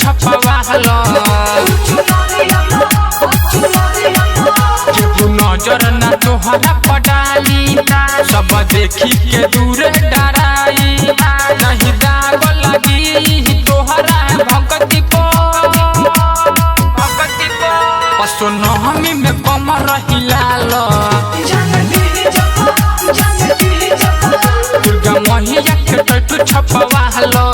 छपवालो नजर ना तोहरा पटाली सब देखी के दूर डराई नहीं दाग लगी तोहरा भक्ति को सुनो हमी में कमर हिलालो दुर्गा मैया के टैटू छपवालो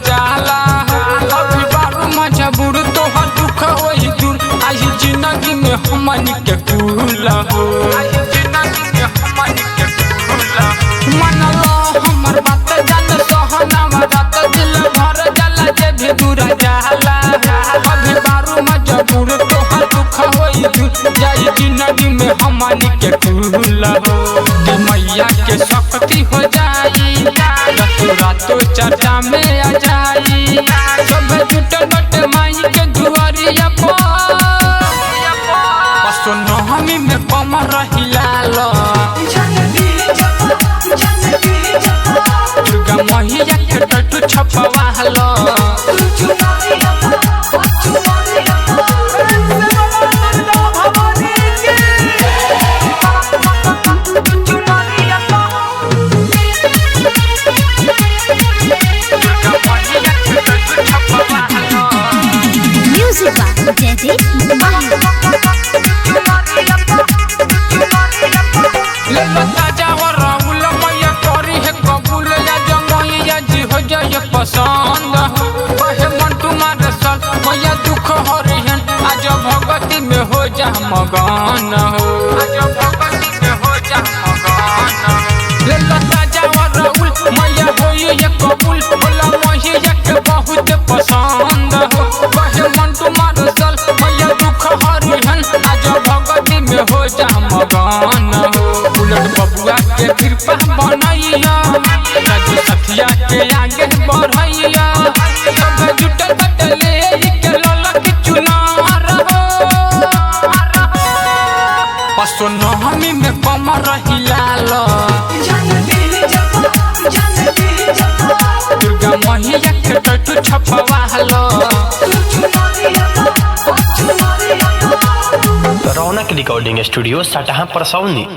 जाला अभी बारू मजबूर तोहर दुख वही दूर आई जिंदगी में हमनी के कूला हो मन लो हमर बात जान सोहनावा रात दिल भर जाला जे भी दूर जाला अभी बारू मजबूर तोहर दुख वही दूर जाई जिंदगी में हमनी के कूला हो मैया के शक्ति हो जाई रातों चर्चा में आ जाई सब जुटल बटे माई के दुआरिया पर सुनो हमी में कमर हिलालो दुर्गा मैया के टैटू छपवालो पसंद कहे मन तुम्हारे साथ मैया दुख हरिहन आज भगती में हो जा मगन हो आज भगती में हो जा मगन ले लता जावर राहुल मैया होई ये कबूल बोला मैया के बहुत पसंद हो कहे मन तुम्हारे साथ मैया दुख हरिहन आज भगती में हो जा मगन हो बुलट बबुआ के कृपा बनैया राजू सखिया के आगे बढ़ैया सब जुटल बटले के ललक चुनार हो सुनो हमी में कमर हिलालो दुर्गा मैया के टैटू छपवालो रौनक रिकॉर्डिंग स्टूडियो सटाहा परसौनी।